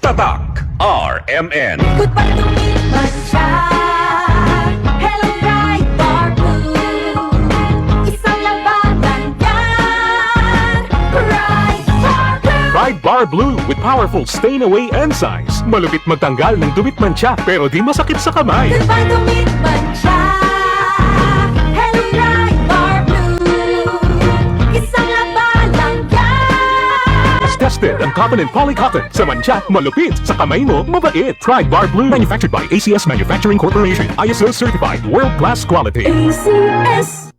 Tatak RMN. Goodbye to Mancha. Hello, Pride Bar Blue. Isang labanan yan. Pride Bar Blue. Pride Bar Blue with powerful stain-away enzymes. Malupit magtanggal ng dumit mancha pero di masakit sa kamay. Goodbye to Mancha. Hello, Pride Bar Blue. Isang labanan yan. Tested ang cotton and polycotton. Sa mancha, malupit. Sa kamay mo, mabait. Pride Bar Blue. Manufactured by ACS Manufacturing Corporation. ISO certified. World-class quality. ACS.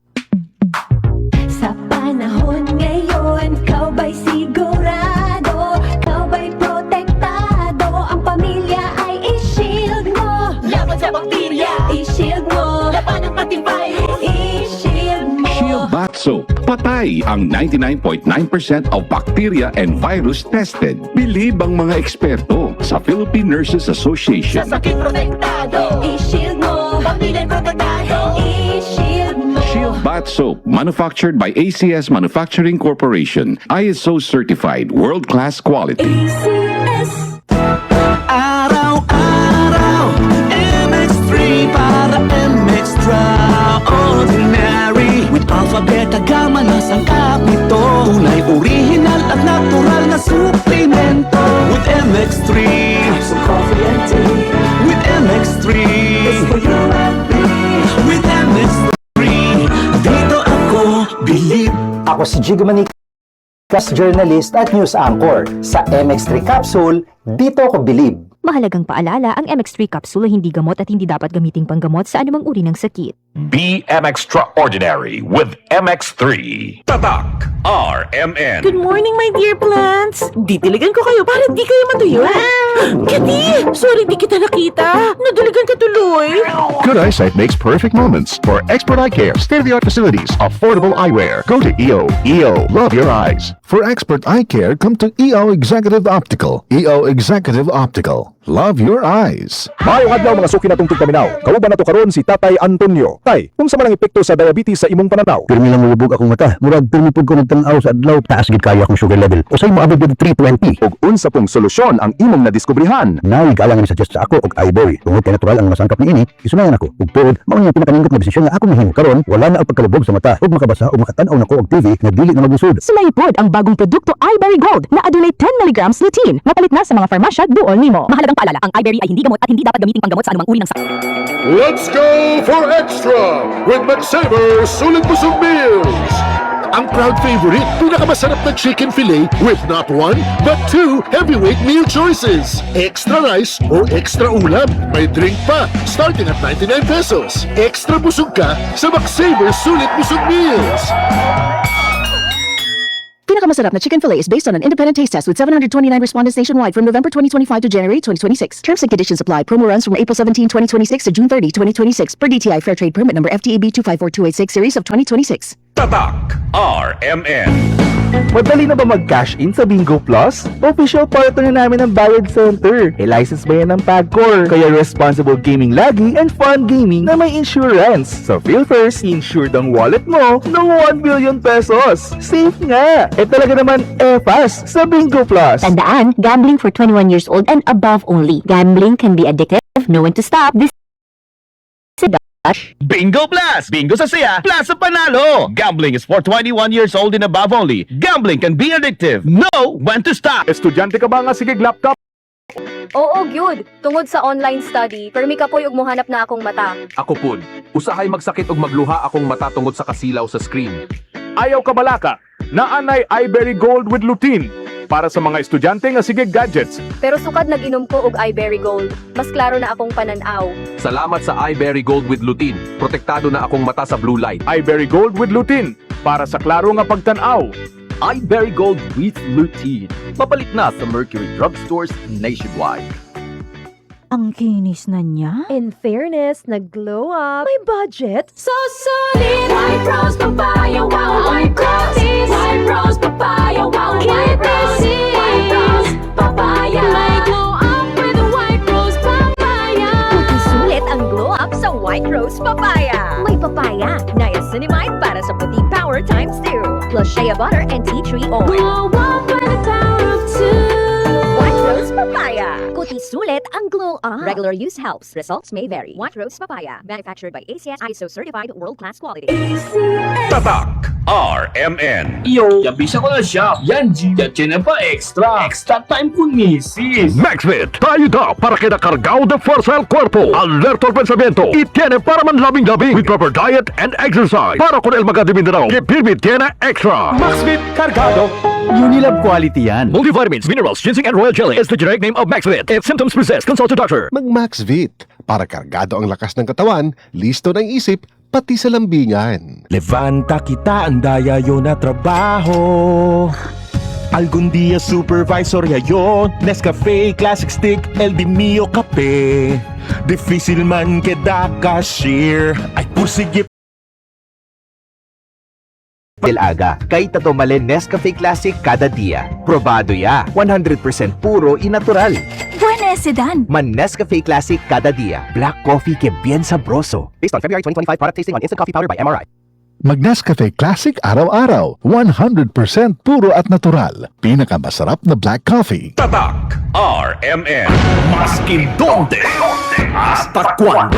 Sa panahon ngayon, kau ba'y sigurado? Kau ba'y protektado? Ang pamilya ay i-shield mo. Laban sa bakterya, i-shield mo. Laban ng matibay, i-shield mo. Shield Bath Soap. Patay ang 99.9% of bacteria and virus tested. Bilib ang mga eksperto sa Philippine Nurses Association. Sa sakit protektado, i-shield mo. Pamilya protektado, i-shield mo. Shield Bath Soap, manufactured by ACS Manufacturing Corporation. ISO certified, world-class quality. ACS. Araw-araw, MX3 para MX-Traordinary. With alpha, beta, gamma na sangkap nito. Tunay, original at natural na suplemento. With MX3, some coffee and tea. With MX3, it's for you and me. With MX3, dito ako bilib. Ako si Jigo Manicas, journalist at news anchor. Sa MX3 Capsule, dito ako bilib. Mahalagang paalala, ang MX3 capsule ay hindi gamot at hindi dapat gamiting panggamot sa anumang uri ng sakit. Be extraordinary with MX3. Tatak RMN. Good morning, my dear plants! Didiligan ko kayo para di kayo matuyo. Kati! Sorry di kita nakita. Nadiligan ka tuloy. Good eyesight makes perfect moments. For expert eye care, state-of-the-art facilities, affordable eyewear, go to EO. EO, love your eyes. For expert eye care, come to EO Executive Optical. EO Executive Optical. Love your eyes. Maayong adlaw mga suki natong tigpaminaw. Kauban nato karon si Tatay Antonio. Tay, kung sa malang epekto sa diabetes sa imong pananaw? Pirmi lang mulubog akong mata. Murag pirmi pud ko nagtanaw sa adlaw. Taas gid kaya akong sugar level. Usay mo abot 320. Ug unsa pong solusyon ang imong nadiskubrihan? Nay, galang ni suggest sa ako og iBerry. Tungod kay natural ang masangkap niini, isunayan ako. Ug tuod, mao ang pinakanindot nga desisyon nga ako mahimo. Karon, wala na ang pagkalubog sa mata. Ug makabasa ug makatan-aw nako og TV nga dili na magusod. Sulaypod ang bagong produkto iBerry Gold na adunay 10 mg lutein. Mapalit na sa mga farmasya duol nimo. Mahalagang paalala, ang iBerry ay hindi gamot at hindi dapat gamiting panggamot sa anumang uri ng sakit. Let's go for extra with McSaver Sulit Busog Meals. Ang proud favorite, pinakamasarap na chicken fillet with not one, but two heavyweight meal choices. Extra rice or extra ulam. May drink pa, starting at 99 pesos. Extra busog ka sa McSaver Sulit Busog Meals. Pinakamasarap na chicken fillet is based on an independent taste test with 729 respondents nationwide from November 2025 to January 2026. Terms and conditions apply. Promo runs from April 17, 2026 to June 30, 2026 per DTI Fair Trade Permit number FTAB 254286 series of 2026. Tatak RMN. Madali na ba mag-cash in sa Bingo Plus? Official partner na namin ng Bayad Center. E-license ba yan ng PAGCOR? Kaya responsible gaming lagi and fun gaming na may insurance. So feel first, insured ang wallet mo ng 1 billion pesos. Safe nga! Eh talaga naman fast sa Bingo Plus. Tandaan, gambling for 21 years old and above only. Gambling can be addictive. Know when to stop. This Bingo Plus! Bingo sa saya, plus sa panalo! Gambling is for 21 years old and above only. Gambling can be addictive. Know when to stop! Estudyante ka ba nga sige laptop? Oo, gyud. Tungod sa online study, permi ka po'y ug mohanap na akong mata. Ako pud, usahay magsakit og magluha akong mata tungod sa kasilaw sa screen. Ayaw ka balaka, naanay iBerry Gold with lutein para sa mga estudyante nga sige gadgets. Pero sukad nag-inom ko og iBerry Gold. Mas klaro na akong pananaw. Salamat sa iBerry Gold with lutein. Protektado na akong mata sa blue light. iBerry Gold with lutein para sa klaro nga pagtan-aw. iBerry Gold with lutein. Mapalit na sa Mercury Drugstores nationwide. ang kinis na niya. In fairness, nag-glow up. May budget. So solid, White Rose Papaya, wow, White Rose, White Rose Papaya, wow, White Rose, White Rose Papaya. May glow up with a White Rose Papaya. Puti sulit ang glow up sa White Rose Papaya. May papaya, niacinamide para sa puti power times 2, plus shea butter and tea tree oil. Glow up with the power of 2. White Rose Papaya. Sulit ang glow up. Regular use helps. Results may vary. White Rose Papaya. Manufactured by ACS ISO certified world-class quality. Tatak RMN. Yo, yabisa ko na siya. Yan, G. Yan pa extra. Extra time con misis. MaxVit, tayo daw para kinakargao de fuerza al cuerpo. Alerto al pensamiento y tiene para manlabing-labing with proper diet and exercise. Para con el Magadi Mindanao, que Pirmi tiene extra. MaxVit Cargado. Unilab quality yan. Multivitamins, minerals, ginseng, and royal jelly is the generic name of MaxVit. If symptoms persist, consult a doctor. Mag-MaxVit para kargado ang lakas ng katawan, listo ng isip, pati sa lambingan. Levanta kita ang dayayo na trabaho. Algún día supervisor yayo. Nescafe, Classic Stick, el di mio kape. Difícil man queda cashier. Ay pursige Aga, kay tatomalen Nescafe Classic kada dia. Probado ya, 100% puro y natural. Buena sedan. Man Nescafe Classic cada dia. Black coffee que bien sabroso. Based on February 2025 product tasting on instant coffee powder by MRI. Mag-Nescafe Classic araw-araw. 100% puro at natural. Pinakamasarap na black coffee. Tatak RMN. Maskin donde? Hasta cuando?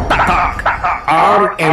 Tatak. RM.